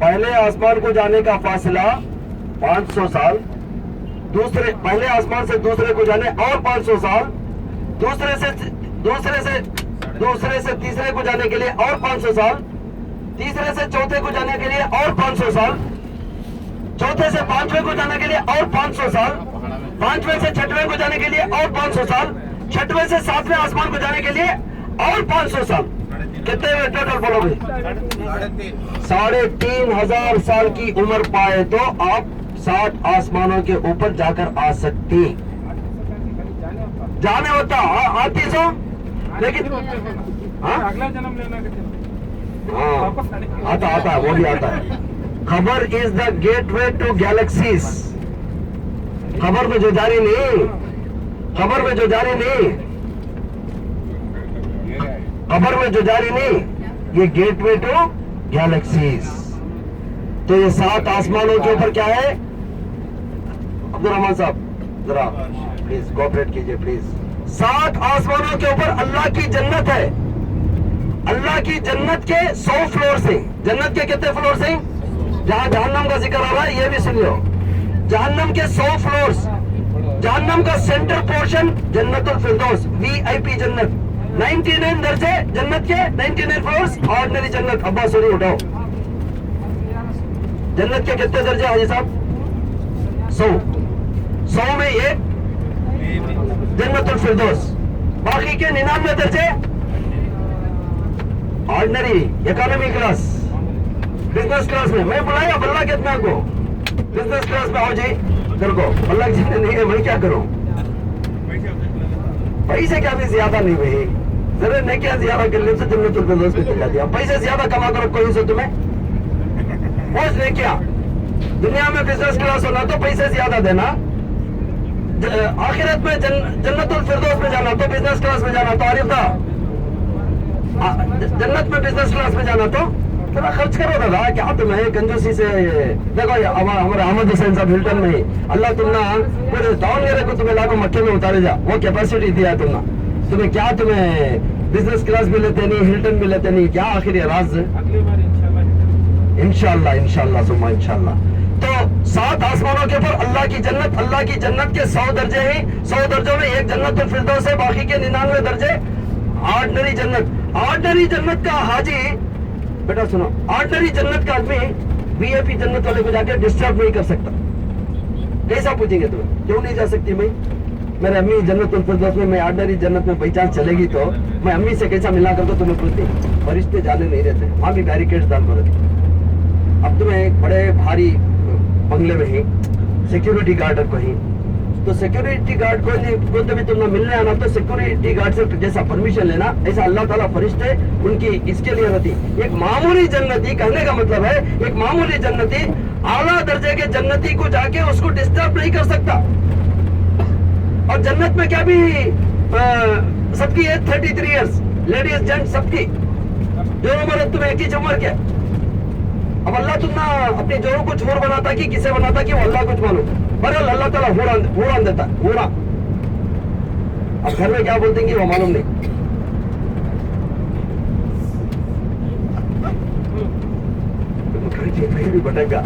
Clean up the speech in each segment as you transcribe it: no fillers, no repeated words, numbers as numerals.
पहले आसमान को जाने का फासला 500 साल, दूसरे पहले आसमान से दूसरे को जाने और 500 साल, दूसरे से तीसरे को जाने के लिए और 500 साल, तीसरे से चौथे को जाने के लिए और 500 साल, चौथे से पांचवें को जाने के लिए और 500 साल, पांचवें से छठवें को जाने के लिए और 500 साल, छठवें से सातवें आसमान को जाने के लिए और 500 साल। कितने में टोटल बोलोगे? 3,500 साल की उम्र पाए तो आप 7 आसमानों के ऊपर जाकर आ सकती। जाने होता आती सो, लेकिन अगला जन्म लेना हाँ आता है, वो भी आता है। खबर is the gateway to galaxies. खबर में जो जारी नहीं, खबर में जो जारी नहीं, खबर में जो जारी नहीं, ये गेटवे टू गैलेक्सीज। तो ये 7 आसमानों के ऊपर क्या है? अब्दुल रहमान साहब जरा प्लीज कोऑपरेट कीजिए प्लीज। 7 आसमानों के ऊपर अल्लाह की जन्नत है। अल्लाह की जन्नत के 100 फ्लोर से, जन्नत के कितने फ्लोर से? जहां जहन्नम का जिक्र आ रहा है ये भी सुन लो। जहन्नम के 100 फ्लोर्स, जहन्नम का सेंटर पोर्शन जन्नतुल फिरदौस, वीआईपी जन्नत, 99 दर्जे जन्नत के, 99 फ्लोर्स ऑर्डिनरी जन्नत। अब्बास सोनी उठाओ, जन्नत के कितने दर्जे हाजी साहब? 100 में एक जन्नतुल फिरदौस, बाकी के 99 दर्जे ordinary, economy class, business class में। मैं बुलाया बल्ला कितना को बिजनेस क्लास में आओ जी, तेरे को बल्ला जी नहीं है, मैं क्या करूं? पैसे क्या भी ज्यादा नहीं भाई, जरा नहीं क्या ज्यादा कर ले तो जन्नतुल फिरदौस में चल जाती है। पैसे ज्यादा कमा कर कोई से तुम्हें पहुंच नहीं क्या? दुनिया में बिजनेस क्लास होना तो पैसे ज्यादा देना, आखिरत में जन्नतुल फिरदौस में जाना तो बिजनेस क्लास में जाना तो आरिफ था, जन्नत में बिजनेस क्लास में जाना तो थोड़ा खर्च करो दादा, क्या तुम्हें कंजूसी से। देखो हमारे अहमद हुसैन साहब हिल्टन में ही अल्लाह तुमने पूरे दावनगरे को तुम्हें लाखों मक्के में उतारे जा, वो कैपेसिटी दिया है तुमने। तुम्हें क्या, तुम्हें बिजनेस क्लास भी लेते नहीं, हिल्टन भी लेते नहीं, क्या आखिर ये राज? अगली बार इंशाल्लाह इंशाल्लाह सुमा इंशाल्लाह। तो 7 आसमानों के ऊपर अल्लाह की जन्नत, अल्लाह की जन्नत के 100 दर्जे हैं। 100 दर्जों में एक जन्नतुल फिरदौस है, बाकी के 99 दर्जे ऑर्डिनरी जन्नत। ऑर्डिनरी जन्नत का हाजी, बेटा सुनो, ऑर्डिनरी जन्नत का आदमी वीआईपी जन्नत वाले को जाके डिस्टर्ब नहीं कर सकता। कैसा पूछेंगे तुम्हें? क्यों नहीं जा सकती? मैं मेरे अम्मी जन्नतुल फिरदौस में, मैं ऑर्डिनरी जन्नत में पहचान चलेगी तो मैं अम्मी से कैसा मिलना करता तुम्हें पूछती? फरिश्ते जाने नहीं रहते, वहां भी बैरिकेड डाल कर। अब तुम्हें बड़े भारी बंगले में ही सिक्योरिटी गार्ड कहीं, तो सिक्योरिटी गार्ड को भी तुमने मिलने आना तो सिक्योरिटी गार्ड से जैसा परमिशन लेना, ऐसा अल्लाह ताला फरिश्ते उनकी इसके लिए रहती। एक मामूली जन्नती, कहने का मतलब है एक मामूली जन्नती आला दर्जे के जन्नती को जाके उसको डिस्टर्ब नहीं कर सकता। और जन्नत में क्या भी सबकी एज 33 ईयर्स, लेडीज जेंट्स सबकी जो उम्र तुम्हें एक ही उम्र क्या। अब अल्लाह तुम ना अपनी जोरों को छोर बनाता कि किसे बनाता कि वो अल्लाह कुछ मालूम, पर अल्लाह ताला हुरान देता हुरा। अब घर में क्या बोलते हैं कि वो मालूम नहीं। भी भटका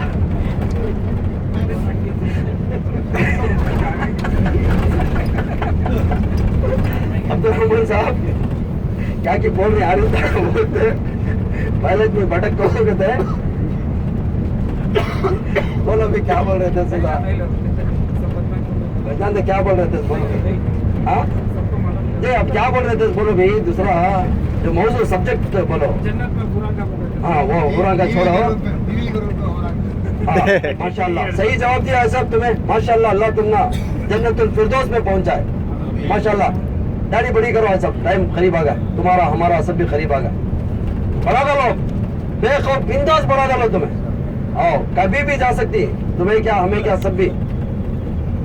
अब्दुल रहमान साहब क्या कि बोल रहे आ रहे बोलते पहले में भटक को कहते हैं। बोलो भी क्या बोल रहे थे? सुधा जानते क्या बोल रहे थे? बोलो हाँ जी, अब क्या बोल रहे थे? बोलो भाई दूसरा जो मौजूद सब्जेक्ट बोलो। जन्नत में बुरा का बोला, हाँ वो बुरा का छोड़ो। माशाल्लाह सही जवाब दिया है सब तुम्हें, माशाल्लाह। अल्लाह तुमना जन्नतुल फिरदौस में पहुंचाए, माशाल्लाह। दाढ़ी बड़ी करो है सब, टाइम करीब आ गया, तुम्हारा हमारा सब भी करीब आ गया। बढ़ा डालो बेखौफ बिंदास, बढ़ा डालो तुम्हें, आओ कभी भी जा सकती है, तुम्हें क्या हमें क्या सब भी।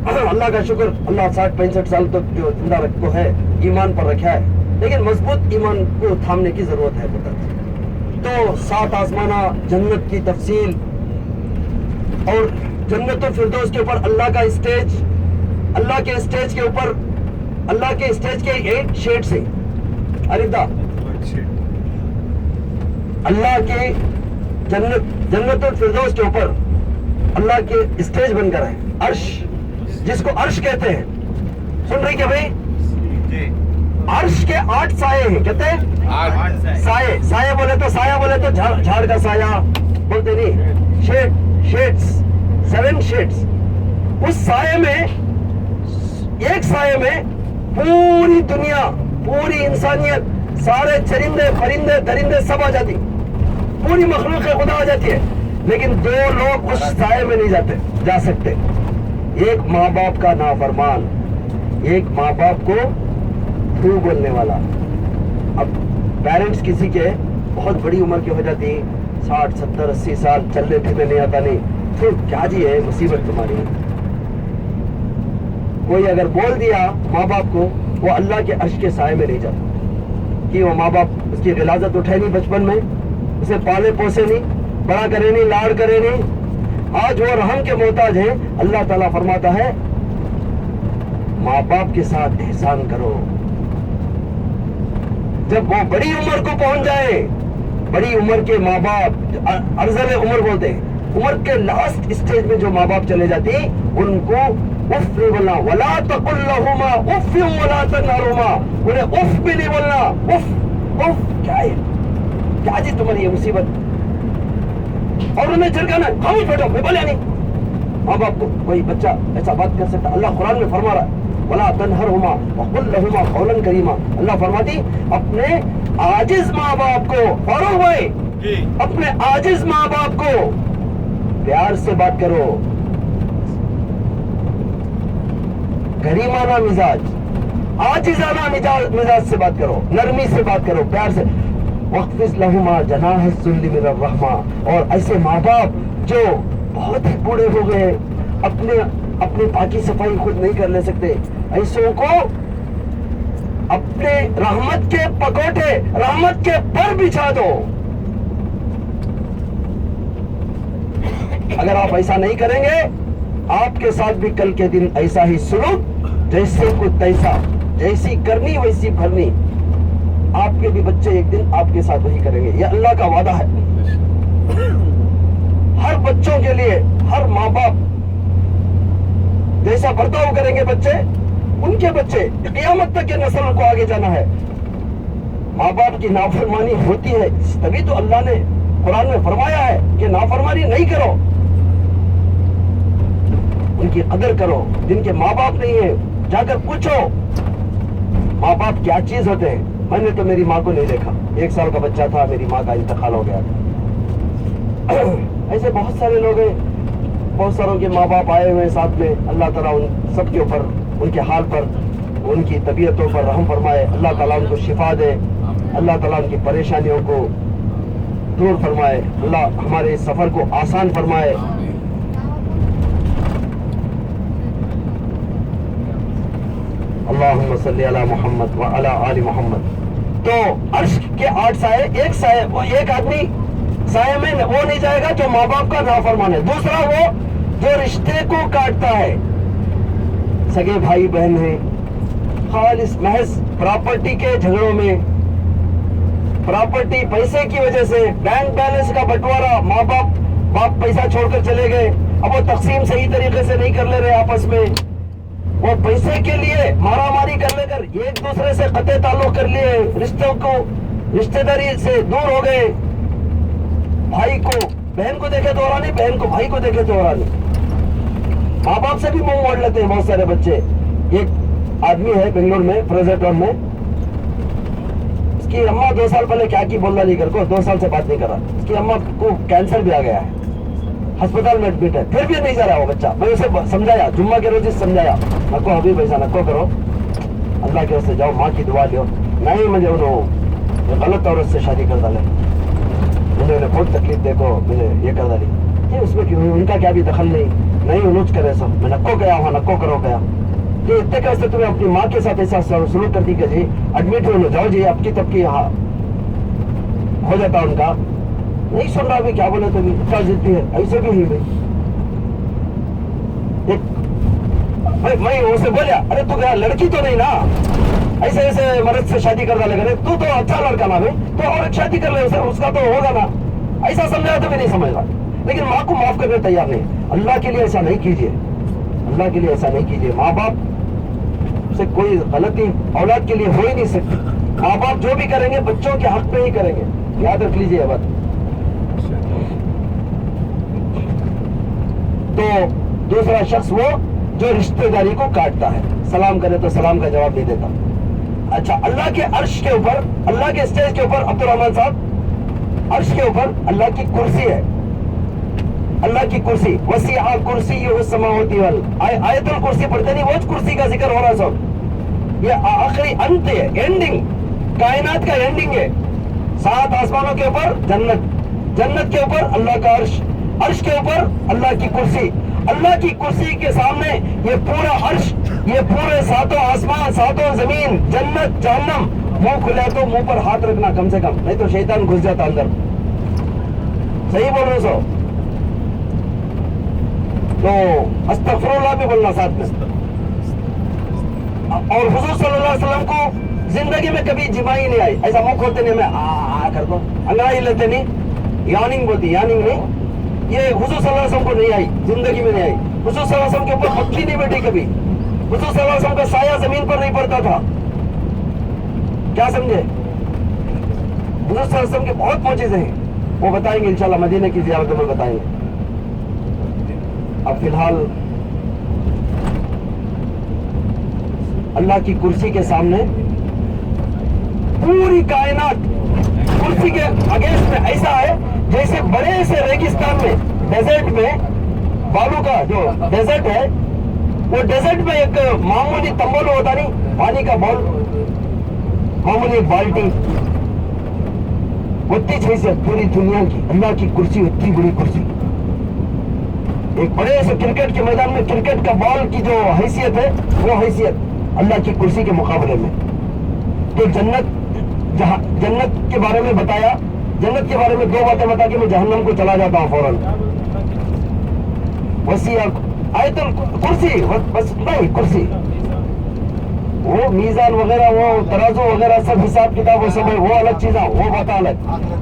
अल्लाह का शुक्र, अल्लाह 60-65 साल तक जो जिंदा रखो है, ईमान पर रखा है, लेकिन मजबूत ईमान को थामने की जरूरत है पता। तो 7 आसमाना जन्नत की तफसील और जन्नतुल फिरदौस के ऊपर अल्लाह का स्टेज, अल्लाह के स्टेज के ऊपर, अल्लाह के स्टेज के 8 शेड्स हैं। अरिदा अल्लाह के जन्नतुल फिरदौस के ऊपर अल्लाह के स्टेज बनकर है, अर्श, जिसको अर्श कहते हैं। सुन रही क्या भाई? अर्श के 8 साए हैं, कहते हैं साए। साए बोले तो साया बोले तो झाड़ का साया बोलते नहीं, शेड्स, 7 शेड्स। उस साए में, एक साए में पूरी दुनिया, पूरी इंसानियत, सारे चरिंदे परिंदे दरिंदे सब आ जाती, पूरी मखलूक खुदा आ जाती है। लेकिन 2 लोग उस साए में नहीं जा सकते। एक माँ बाप का नाफरमान, एक माँ बाप को थू बोलने वाला। अब पेरेंट्स किसी के बहुत बड़ी उम्र के हो जाती, 60, 70, 80 साल, चलने फिरने नहीं आता, नहीं, फिर क्या जी है मुसीबत तुम्हारी। कोई अगर बोल दिया माँ बाप को, वो अल्लाह के अर्श के साए में नहीं जाता, कि वो माँ बाप उसकी गिलाजत उठाए नहीं बचपन में, उसे पाले पोसे नहीं, बड़ा करे नहीं, लाड़ करे नहीं, आज वो रहम के मोहताज है। अल्लाह ताला फरमाता है माँ बाप के साथ एहसान करो। जब वो बड़ी उम्र को पहुंच जाए, बड़ी उम्र के माँ बाप, अर्जल उम्र बोलते हैं, उम्र के लास्ट स्टेज में जो माँ बाप चले जाते हैं, उनको उफ नहीं बोलना, वला तकुल लहुमा उफ वला तनहरुमा, उन्हें उफ भी नहीं बोलना। उफ उफ क्या है, क्या जी तुम्हारी ये मुसीबत, और उन्हें झिड़काना, खामोश बैठो, मैं बोलिया नहीं। माँ बाप को कोई बच्चा ऐसा बात कर सकता? अल्लाह कुरान में फरमा रहा है वला तनहरुमा वकुल लहुमा कौलन करीमा। अल्लाह फरमाती अपने आजिज माँ बाप को, फौरन हुए, अपने आजिज माँ बाप को प्यार से बात करो, गरीमाना मिजाज, आजिजाना मिजाज से बात करो, नरमी से बात करो, प्यार से। वक़्फ़िज़ लहुमा जनाह ज़ुल्ली मिनर रहमा। और ऐसे माँ बाप जो बहुत ही बूढ़े हो गए, अपनी पाकी सफाई खुद नहीं कर ले सकते, ऐसों को अपने रहमत के पकोटे, रहमत के पर बिछा दो। अगर आप ऐसा नहीं करेंगे, आपके साथ भी कल के दिन ऐसा ही सुलूक, जैसे को तैसा, जैसी करनी वैसी भरनी, आपके भी बच्चे एक दिन आपके साथ वही करेंगे। यह अल्लाह का वादा है। हर बच्चों के लिए, हर माँ बाप जैसा बर्ताव करेंगे बच्चे, उनके बच्चे क़यामत तक के नस्ल को आगे जाना है। माँ बाप की नाफरमानी होती है, तभी तो अल्लाह ने कुरान में फरमाया है कि नाफरमानी नहीं करो, उनकी कदर करो। जिनके माँ बाप नहीं है, जाकर पूछो माँ बाप क्या चीज होते हैं। मैंने तो मेरी माँ को नहीं देखा, 1 साल का बच्चा था, मेरी माँ का इंतकाल हो गया था। ऐसे बहुत सारे लोग हैं, बहुत सारों के माँ बाप आए हुए साथ में। अल्लाह ताला उन सबके ऊपर, उनके हाल पर, उनकी तबीयतों पर रहम फरमाए। अल्लाह ताला उनको शिफा दे, अल्लाह ताला उनकी परेशानियों को दूर फरमाए। अल्लाह हमारे इस सफर को आसान फरमाए। अल्लाहुम्मा सल्ली अला मुहम्मद व अला आलि मुहम्मद। तो अर्श के 8 साए, एक साए, वो एक आदमी साए में वो नहीं जाएगा जो माँ बाप का नाफरमान है। दूसरा वो जो रिश्ते को काटता है, सगे भाई बहन है, खालिस महज प्रॉपर्टी के झगड़ों में, प्रॉपर्टी पैसे की वजह से, बैंक बैलेंस का बंटवारा, माँ बाप पैसा छोड़कर चले गए, अब वो तकसीम सही तरीके से नहीं कर ले रहे आपस में, वो पैसे के लिए मारामारी कर लेकर एक दूसरे से कते ताल्लुक कर लिए, रिश्तों को, रिश्तेदारी से दूर हो गए। भाई को बहन को देखे तो और नहीं, बहन को भाई को देखे तो और नहीं। माँ बाप से भी मुंह मोड़ लेते हैं बहुत सारे बच्चे। एक आदमी है बेंगलोर में, प्रोजेक्ट टाउन में, उसकी अम्मा 2 साल पहले क्या की बोलना नहीं कर को, 2 साल से बात नहीं कर रहा। उसकी अम्मा को कैंसर भी आ गया है, अस्पताल में एडमिट है, फिर भी नहीं जा रहा वो बच्चा। मैं उसे समझाया, जुम्मा के रोज समझाया, नको अभी पैसा नको करो, अल्लाह के वास्ते जाओ, माँ की दुआ लियो। नहीं, मुझे उन्होंने गलत औरत से शादी कर डाले, मुझे उन्हें बहुत तकलीफ देखो, मुझे ये कर डाली, ये उसमें क्यों, उनका क्या भी दखल नहीं उन्होंने करे सब, मैं नको गया वहाँ, नको करो गया। ये इतने कैसे तुम्हें अपनी माँ के साथ ऐसा सलूक कर दी कि जी एडमिट हो जाओ जी, आपकी तबकी यहाँ हो जाता उनका। नहीं सुन रहा भी, क्या बोले तो भी क्या जिद्दी है, ऐसे भी ही भाई। मैं उसे बोलिया, अरे तू क्या लड़की तो नहीं ना, ऐसे ऐसे मर्द से शादी कर डालेगा, तू तो अच्छा लड़का ना भाई, तो और शादी कर ले, उसका तो होगा ना। ऐसा समझा तो भी नहीं समझ रहा, लेकिन माँ को माफ करने तैयार नहीं। अल्लाह के लिए ऐसा नहीं कीजिए, अल्लाह के लिए ऐसा नहीं कीजिए। माँ बाप से कोई गलती औलाद के लिए हो ही नहीं सकती। माँ बाप जो भी करेंगे बच्चों के हक में ही करेंगे, याद रख लीजिए ये बात। तो दूसरा शख्स वो जो रिश्तेदारी को काटता है, सलाम करे तो सलाम का जवाब नहीं देता। अच्छा, अल्लाह के अर्श के ऊपर, अल्लाह के स्टेज के ऊपर, अब्दुल रहमान साहब, अर्श के ऊपर अल्लाह की कुर्सी है, अल्लाह की कुर्सी। वसीअ कुर्सियुहु समावाति वल, आयतुल कुर्सी पढ़ते नहीं, वो कुर्सी का जिक्र हो रहा है सब। ये आखिरी अंत है, एंडिंग, कायनात का एंडिंग है। 7 आसमानों के ऊपर जन्नत, जन्नत के ऊपर अल्लाह का अर्श, अर्श के ऊपर अल्लाह की कुर्सी। अल्लाह की कुर्सी के सामने ये पूरा अर्श, ये पूरे 7 आसमान, 7 जमीन, जन्नत, जहन्नम। मुंह खुले तो मुंह पर हाथ रखना कम से कम, नहीं तो शैतान घुस जाता अंदर। सही बोल रहे हो? तो अस्तगफिरुल्लाह भी बोलना साथ में। और हुजूर सल्लल्लाहु अलैहि वसल्लम को जिंदगी में कभी जिमाई नहीं आई, ऐसा मुंह खोलते नहीं, मैं आ कर दो, अंगड़ाई लेते नहीं, यानिंग बोलती, यानिंग नहीं, ये हुजूर सल्लल्लाहु अलैहि वसल्लम को नहीं आई, जिंदगी में नहीं आई। हुजूर सल्लल्लाहु अलैहि वसल्लम के ऊपर मक्खी नहीं बैठी कभी, हुजूर सल्लल्लाहु अलैहि वसल्लम का साया जमीन पर नहीं पड़ता था। क्या समझे? हुजूर सल्लल्लाहु अलैहि वसल्लम के बहुत मौजूद हैं, वो बताएंगे इंशाल्लाह, मदीने की ज़ियारत में बताएंगे। अब फिलहाल अल्लाह की कुर्सी के सामने पूरी कायनात कुर्सी के अगेंस्ट में ऐसा है जैसे बड़े से रेगिस्तान में, डेजर्ट में, बालू का जो डेजर्ट है, वो डेजर्ट में एक मामूली तंबल होता नहीं, पानी का बॉल, मामूली एक बाल्टी, उतनी हैसियत पूरी दुनिया की अल्लाह की कुर्सी, उतनी बड़ी कुर्सी। एक बड़े से क्रिकेट के मैदान में क्रिकेट का बॉल की जो हैसियत है, वो हैसियत अल्लाह की कुर्सी के मुकाबले में। तो जन्नत, जहां जन्नत के बारे में बताया, जन्नत के बारे में 2 बातें बता के मैं जहन्नम को चला जाता हूं फौरन। वसीअ आयतुल कुर्सी, बस नहीं कुर्सी, वो मीजान वगैरह, वो तराजू वगैरह सब हिसाब किताब, वो सब वो अलग चीज है, वो बात अलग।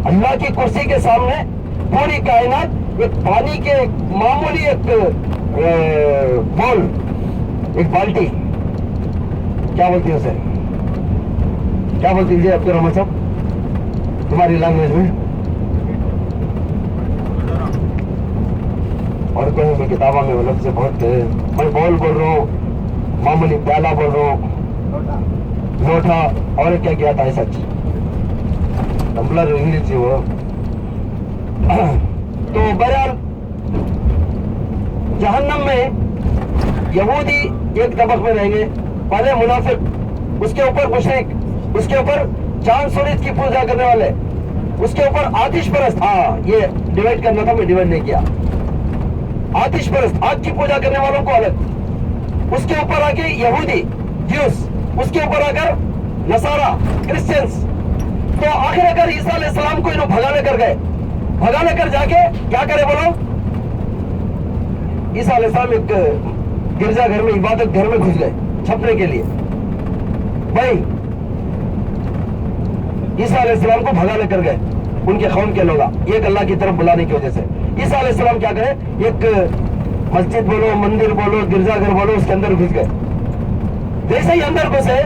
अल्लाह की कुर्सी के सामने पूरी कायनात एक पानी के मामूली एक बॉल, एक बाल्टी, क्या बोलती है उसे, क्या बोलती है अब्दुल रहमान साहब तुम्हारी लैंग्वेज में? और कहीं भी किताबों में वो लफ्ज़ बहुत, मैं बॉल बोल रहा हूँ, मामूली प्याला बोल रहा हूँ, लोटा, और क्या किया था सच, टम्बलर इंग्लिश थी वो। तो बहरहाल जहन्नम में यहूदी एक तबक में रहेंगे, पहले मुनाफिक, उसके ऊपर मुशरिक, उसके ऊपर चांद सूरज की पूजा करने वाले, उसके ऊपर आतिश परस्त, हाँ ये डिवाइड करना था, मैं डिवाइड नहीं किया। आतिश परस्त, आग की पूजा करने वालों को अलग, उसके ऊपर आके यहूदी, ज्यूस, उसके ऊपर आकर नसारा, क्रिश्चियंस। तो आखिर अगर ईसा अलैहिस्सलाम को इन्होंने भगाने कर गए, भगाने कर जाके क्या करे बोलो? ईसा अलैहिस्सलाम एक गिरजा घर में, इबादत घर में घुस गए छपने के लिए। भाई ईसा अलैहिस्सलाम को भगाने कर गए उनके कौम के लोग, एक अल्लाह की तरफ बुलाने की वजह से। ईसा अलैहिस्सलाम क्या करे, एक मस्जिद बोलो, मंदिर बोलो, गिरजाघर बोलो, उसके अंदर घुस गए। जैसे ही अंदर घुसे,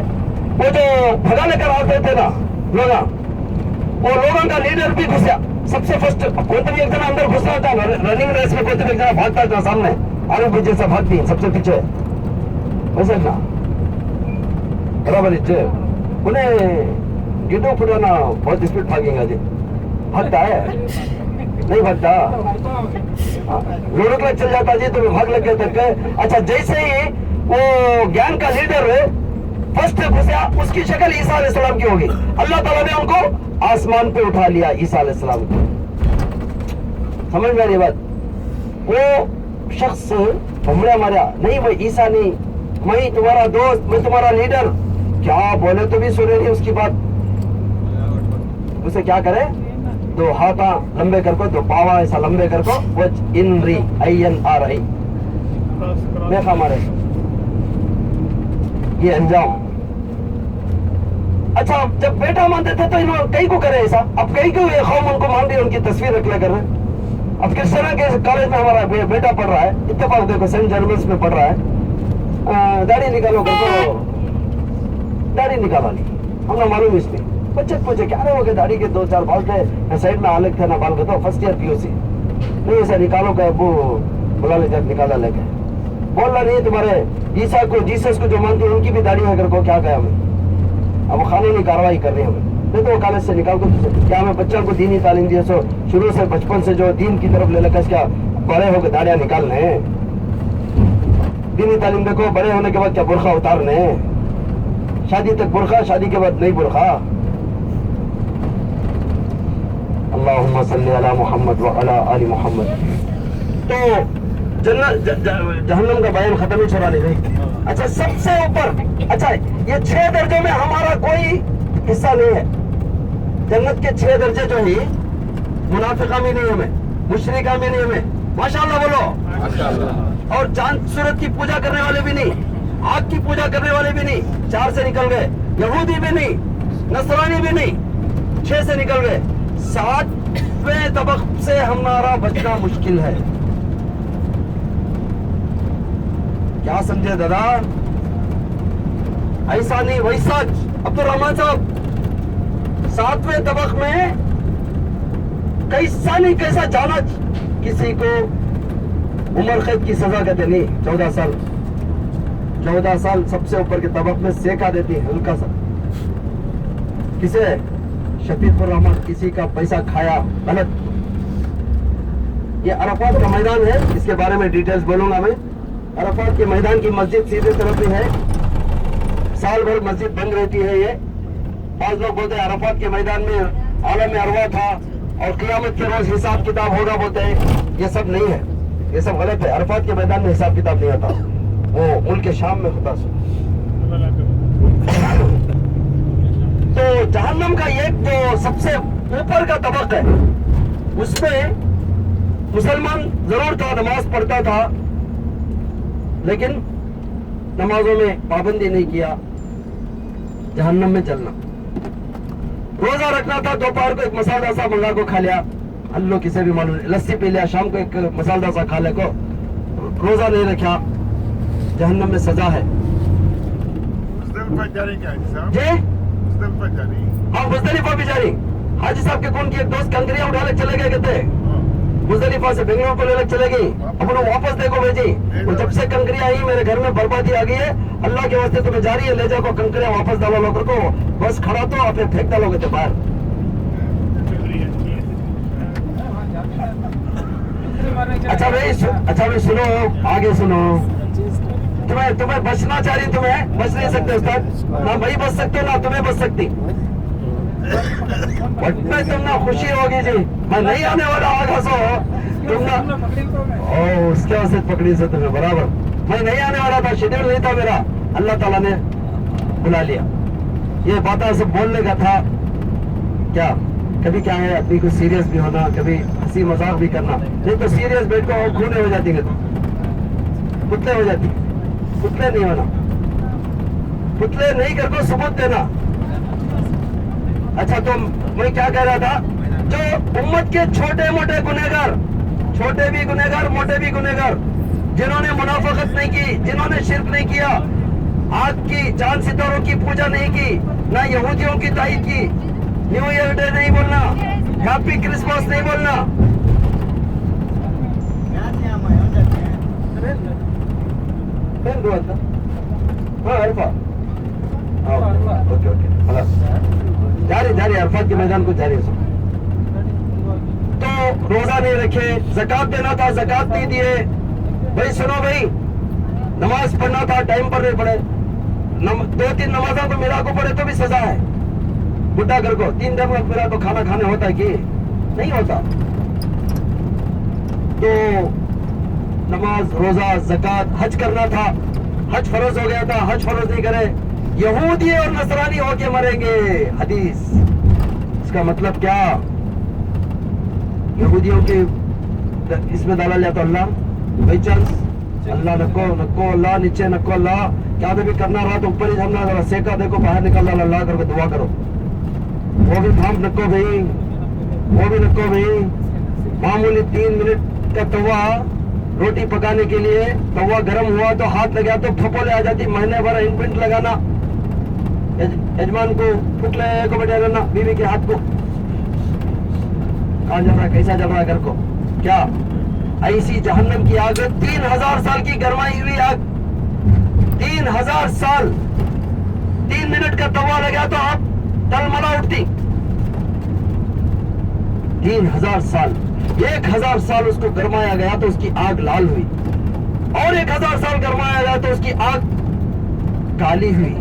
वो जो भगाने कर आते थे ना लोग, वो लोगों का लीडर भी घुसा। सबसे फर्स्ट कोई भी एक जना अंदर घुसना था, रनिंग रेस में कोई भी एक जना भागता था सामने, आगे पीछे से भागती सबसे पीछे, वैसे ना बराबर इच्छे उन्हें गिडो पुराना बहुत स्पीड भागेगा जी, भागता है नहीं भागता, लोड़क चल जाता जी तो भाग लग गए तक। अच्छा, जैसे ही वो ज्ञान का लीडर फर्स्ट घुसा, उसकी शक्ल ईसा अलैहिस्सलाम की होगी, अल्लाह ताला ने उनको आसमान पे उठा लिया ईसा अलैहिस्सलाम को। समझ में आ रही बात? वो शख्स हमने मारा नहीं, मैं ईसा नहीं, मैं तुम्हारा दोस्त, मैं तुम्हारा लीडर, क्या बोले तो भी सुने नहीं उसकी बात। उसे क्या करे, 2 हाथ लंबे कर को, 2 पावा ऐसा लंबे कर को, वो इन री INRI देखा हमारे ये अंजाम। अच्छा जब बेटा मानते थे तो इन्होंने कई को करे ऐसा, अब कई को ये कौम उनको मान रही है, उनकी तस्वीर रख ले कर रहे हैं। अब क्रिस्टियना के कॉलेज में हमारा बेटा पढ़ रहा है, इत्तेफाक देखो सेंट जर्मन्स में पढ़ रहा है, दाढ़ी निकालो तो दाढ़ी निकाला नहीं, हमने मालूम इसमें बच्चे पूछे क्या रहे हो गए, दाढ़ी के 2-4 बाल थे साइड में अलग थे ना बाल का, तो फर्स्ट ईयर पीयूसी नहीं ऐसा निकालो क्या वो बुला ले जब निकाला लेके बोल रहा नहीं तुम्हारे ईसा को जीसस को जो मानते हैं उनकी भी दाढ़ी है कर को क्या कहा हमें, अब वो कानूनी कार्रवाई कर रही है हमें, नहीं तो वो कॉलेज से निकाल दो तुझे। क्या हमें बच्चों को दीनी तालीम दिए, सो शुरू से बचपन से जो दीन की तरफ ले लगा, क्या बड़े होकर दाढ़ियां निकालने, दीनी तालीम देखो, बड़े होने के बाद क्या बुरखा उतारने, शादी तक बुरखा, शादी के बाद नहीं बुरखा। अल्लाहुम्मा सल्ली अला मुहम्मद व अला आलि मुहम्मद। तो जहन्नम का बयान खत्म ही छोड़ा नहीं। अच्छा सबसे ऊपर, अच्छा ये 6 दर्जों में हमारा कोई हिस्सा नहीं है। जन्नत के 6 दर्जे जो है, मुनाफिका में नहीं हमें, मुशरिका में नहीं हमें, माशाअल्लाह बोलो माशाअल्लाह। और चांद सूरज की पूजा करने वाले भी नहीं, आग की पूजा करने वाले भी नहीं, 4 से निकल गए, यहूदी भी नहीं, नसरानी भी नहीं, 6 से निकल गए, 7वें तबक से हमारा बचना मुश्किल है। क्या समझे दादा, ऐसा नहीं वैसा। अब्दुल रहमान साहब 7वें तबक में कैसा नहीं कैसा जाना, किसी को उम्र कैद की सजा कहते नहीं, 14 साल 14 साल सबसे ऊपर के तबक में सेका देती है हल्का सा। किसे शफीकुर रहमान किसी का पैसा खाया गलत। ये अरफात का मैदान है, इसके बारे में डिटेल्स बोलूंगा मैं। अरफात के मैदान की मस्जिद सीधे तरफ ही है, साल भर मस्जिद बंद रहती है। ये पांच लोग बोलते हैं अरफात के मैदान में आलम अरवा था और क़यामत के रोज हिसाब किताब होगा बोलते हैं, ये सब नहीं है, ये सब गलत है। अरफात के मैदान में हिसाब किताब नहीं आता, वो मुल्क शाम में होता। तो जहन्नम का एक जो सबसे ऊपर का तबक है, उसमें मुसलमान जरूर था, नमाज पढ़ता था, लेकिन नमाजों में पाबंदी नहीं किया, जहन्नम में जलना। रोजा रखना था, दोपहर को एक मसाला सा मंगा को खा लिया, अल्लाह किसे भी मालूम, लस्सी पी लिया, शाम को एक मसाला सा खा ले को, रोजा नहीं रखा, जहन्नम में सजा है। जी हाँ, मुज़दलिफा भी जारी। हाजी साहब के कौन की एक दोस्त कंकरियां उठा ले चले गए, कहते मुज़दलिफा से बेंगलोर को ले चले गई, अब उन्हें वापस देखो भेजी, और जब से कंकरियां आई मेरे घर में बर्बादी आ गई है, अल्लाह के वास्ते तुम्हें जारी है, ले जाओ कंकरियां वापस डालो लोगों को, बस खड़ा तो आप फेंक डालोगे तो बाहर। अच्छा भाई सुनो, आगे सुनो, तुम्हें बचना चाहिए, तुम्हें बच नहीं सकते उस्ताद, ना भाई बच सकते ना तुम्हें बच सकती, तुम ना खुशी होगी जी, मैं नहीं आने वाला आगा सो तुम ना, ओ उसके वजह पकड़ी से तुम्हें बराबर, मैं नहीं आने वाला था, शेड्यूल नहीं था मेरा, अल्लाह ताला ने बुला लिया। ये बातें सब बोलने का था क्या, कभी क्या है अपनी को सीरियस भी होना, कभी हंसी मजाक भी करना, नहीं तो सीरियस बैठ को खूने हो जाती है, पुतले हो जाती, पुतले नहीं होना, पुतले नहीं कर को सबूत देना। अच्छा तो मैं क्या कह रहा था, जो उम्मत के छोटे मोटे गुनहगार, छोटे भी गुनहगार मोटे भी गुनहगार, जिन्होंने मुनाफिकत नहीं की, जिन्होंने शिर्क नहीं किया, आग की चांद सितारों की पूजा नहीं की, ना यहूदियों की ताईद की, न्यू ईयर डे नहीं बोलना, हैप्पी क्रिसमस नहीं बोलना, हाँ अरफा, ओके जारी अरफात के मैदान को जारी। तो रोजा नहीं रखे, ज़कात देना था, ज़कात नहीं दिए, भाई सुनो भाई, नमाज पढ़ना था, टाइम पर नहीं पढ़े, 2-3 नमाजा तो मेरा को पढ़े तो भी सजा है, बुढ़ा घर को 3 दिन में मेरा तो खाना खाने होता है कि नहीं होता। तो नमाज, रोजा, ज़कात, हज करना था, हज फर्ज हो गया था, हज फर्ज नहीं करे, यहूदी और नसरानी होके मरेंगे, हदीस। इसका मतलब क्या, यहूदियों के इसमें डाला लिया तो अल्लाह बाई चांस, अल्लाह नको अल्लाह नीचे नको अल्लाह, क्या भी करना रहा तो ऊपर ही जमना, जरा सेका देखो बाहर निकलना, अल्लाह करके दुआ करो। वो भी भाप रखो भाई, वो भी रखो भाई। मामूली 3 मिनट का तवा रोटी पकाने के लिए, तवा गर्म हुआ तो हाथ लगा तो फपोले आ जाती। महीने भर इनपेंट लगाना, यजमान को फुकले को बैठा रहना, बीवी के हाथ को। कहाँ चल रहा है, कैसा चल रहा है घर को? क्या ऐसी जहन्नम की आग, 3000 साल की गरमाई हुई आग, 3000 साल। 3 मिनट का तवा लगा तो आप तलमला उठती। 3000 साल, 1000 साल उसको गरमाया गया तो उसकी आग लाल हुई, और 1000 साल गरमाया गया तो उसकी आग काली हुई,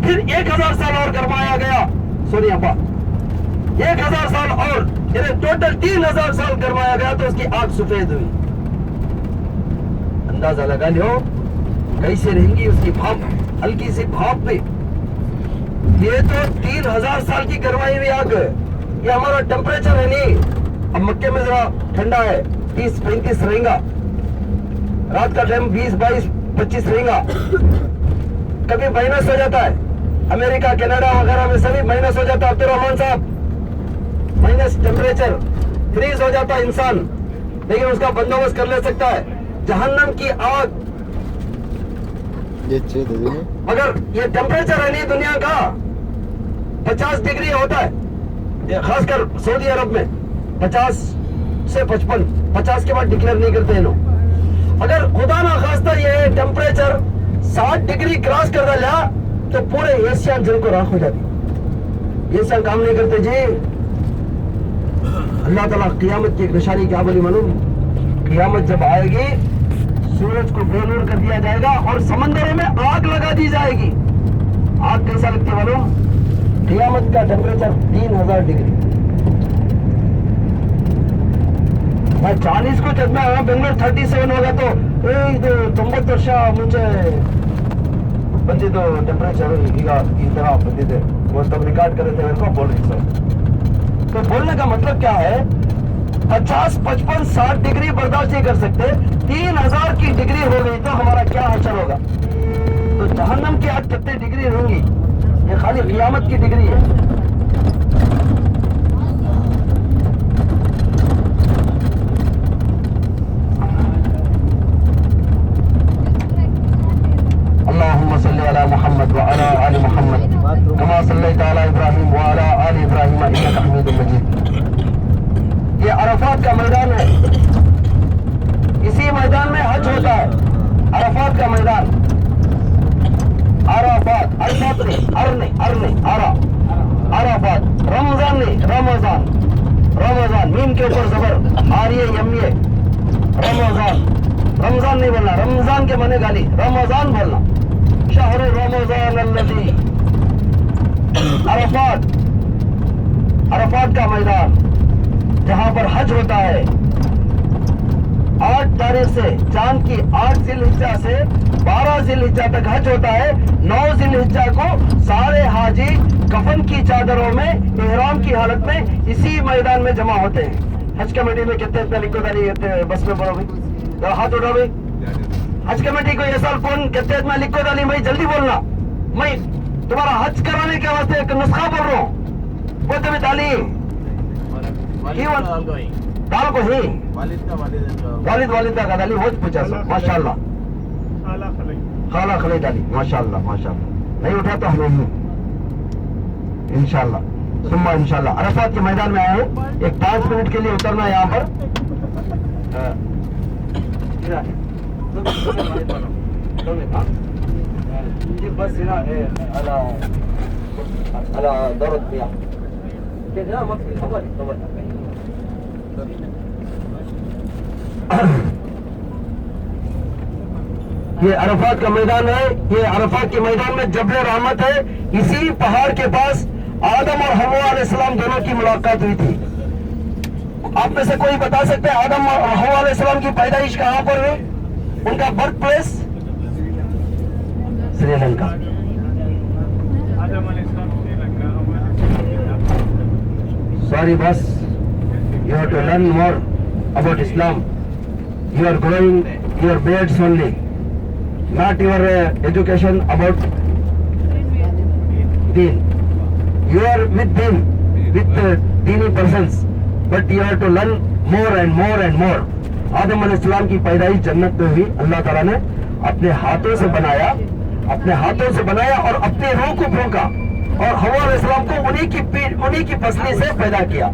फिर 1000 साल और गरमाया गया, सॉरी अब्बा, 1000 साल और, यानी टोटल 3000 साल गरमाया गया तो उसकी आग सफेद हुई। अंदाजा लगा लो कैसे रहेंगी उसकी भाप, हल्की सी भाप पे। ये तो 3000 साल की गरमाई हुई आग। ये हमारा टेम्परेचर है नहीं। अब मक्के में जरा ठंडा है, 30-35 रहेगा, रात का टाइम 20-22-25 रहेगा, कभी माइनस हो जाता है। अमेरिका, कनाडा वगैरह में सभी माइनस हो जाता है। अब्दुल रहमान साहब, माइनस टेम्परेचर, फ्रीज हो जाता है इंसान, लेकिन उसका बंदोबस्त कर ले सकता है। जहन्नम की आग, मगर ये टेम्परेचर है नहीं दुनिया का, 50 डिग्री होता है, ये खासकर सऊदी अरब में 50 से 55, 50 के बाद डिक्लेयर नहीं करते हैं लोग। अगर खुदा ना खास्ता ये टेम्परेचर 60 डिग्री क्रॉस कर डाला तो पूरे एशियन जल को राख हो जाती। एशियन काम नहीं करते जी। अल्लाह ताला क़ियामत की एक निशानी क्या बोली मालूम? क़ियामत जब आएगी, सूरज को बेनूर कर दिया जाएगा और समंदरों में आग लगा दी जाएगी। आग कैसा लगती है मालूम? क़ियामत का टेम्परेचर 3000 डिग्री। मैं 40 को चलना, बेंगलोर 37 होगा तो 90 ವರ್ಷ ಮುಂಚೆ ಬಂದಿದ್ದು टेम्परेचर ಈಗ ಈ ತರ ಬಂದಿದೆ। वो तब रिकॉर्ड कर रहे थे मेरे को, बोल रही सर। तो बोलने का मतलब क्या है, 50, 55, 60 डिग्री बर्दाश्त नहीं कर सकते, 3000 की डिग्री हो गई तो हमारा क्या असर होगा? तो जहन्नम की आज कितनी डिग्री होंगी? ये खाली क़ियामत की डिग्री है। अल्लाहुम्मा सल्ली अला मुहम्मद व अला आलि मुहम्मद कमा सल्लैता अला इब्राहीम व अला आलि इब्राहीम इन्नका हमीदुम मजीद। ये अरफात का मैदान है, इसी मैदान में हज होता है। अरफात का मैदान, अरफात, अरफात नहीं, अरने आरा, अरफात, रमजान नहीं, रमजान, रमजान, मीम के ऊपर जबर, आरिये यमिये, रमजान, रमजान नहीं बोलना, रमजान के माने गाली, रमजान बोलना। शहर रमजान अल्लज़ी, अरफात, अरफात का मैदान जहां पर हज होता है। 8 तारीख से, चांद की 8 ज़िलहिज्जा से 12 ज़िलहिज्जा तक हज होता है। 9 ज़िलहिज्जा को सारे हाजी कफन की चादरों में, इहराम की हालत में इसी मैदान में जमा होते हैं। हज कमेटी में कितने लिखो डाली बस में बोलो भाई, हाथ उठाओ भाई। हज कमेटी को ये साल कौन कहते हैं? मैं लिखो डाली भाई, जल्दी बोलना। मैं तुम्हारा हज कराने के वास्ते एक नुस्खा बोल रहा हूँ, वो तुम्हें डाली दाल को ही वालिदा का डाली, बहुत पूछा माशाल्लाह, खाला खले डाली, माशाल्लाह माशाल्लाह। नहीं उठा तो हमें ही इंशाल्लाह सुम्मा इंशाल्लाह। अरफात के मैदान में आए, एक 5 मिनट के लिए उतरना यहाँ पर। बस दौरत किया ये अरफात का मैदान है। ये अरफात के मैदान में जबल रहमत है। इसी पहाड़ के पास आदम और हव्वा अलैहिस्सलाम दोनों की मुलाकात हुई थी। आप में से कोई बता सकते हैं आदम और हव्वा अलैहिस्सलाम की पैदाइश कहां पर हुई? उनका birth place Sri Lanka. Sorry, boss. You have to learn more about Islam. You are growing your beards only. not your education about deen. You are with deen, with deeni persons, but you have to learn more and more and more. आदम अलैहिस्सलाम की पैदाइश जन्नत में हुई, अल्लाह ताला ने अपने हाथों से बनाया, और अपनी रूह को फूंका, और हवा अलैहिस्सलाम को उन्हीं की पसली से पैदा किया।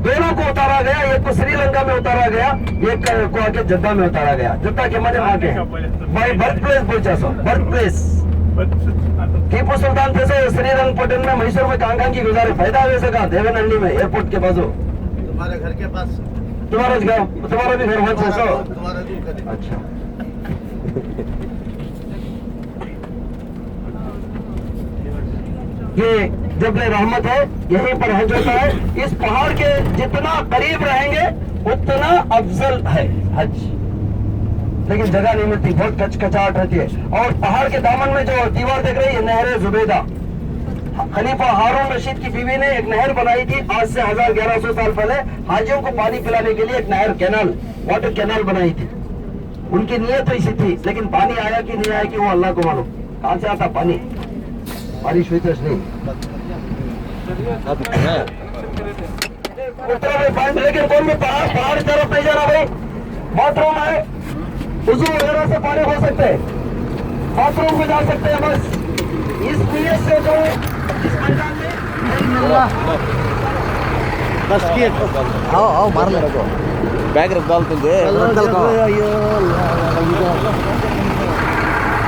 दोनों को उतारा गया, एक को श्रीलंका में उतारा गया, एक को आके जद्दा में उतारा गया। जद्दा के माने वहां के भाई बर्थ प्लेस बोलचा सो, बर्थ प्लेस। टीपू सुल्तान थे सो श्रीरंगपट्टन में, मैसूर में कहाँ की गुजारे, फायदा हुए सका देवनहल्ली में एयरपोर्ट के बाजू। तुम्हारे घर के पास, तुम्हारा भी घर वहां से सो। तुम्हारा दूर का अच्छा, ये जबले रहमत है, यहीं पर हज होता है। इस पहाड़ के जितना करीब रहेंगे उतना अफजल है हज, लेकिन जगह नहीं मिलती, बहुत कचकचाहट रहती है। और पहाड़ के दामन में जो दीवार देख रही है, नहर जुबैदा, खलीफा हारून रशीद की बीवी ने एक नहर बनाई थी आज से 1100 साल पहले, हाजियों को पानी पिलाने के लिए एक नहर कैनाल, वाटर कैनाल बनाई थी। उनकी नीयत तो इसी थी, लेकिन पानी आया कि नहीं आया कि वो अल्लाह को मालूम। कहां से आता पानी, बारिश हुई तो नहीं उतरा में पानी, लेकिन कौन में पहाड़ की तरफ नहीं जाना भाई। बाथरूम है, वुजू वगैरह से पानी हो सकते हैं, बाथरूम में जा सकते हैं बस। इस नीयत से जो इस मैदान में बस किए आओ मार ले बैग रख डाल तुझे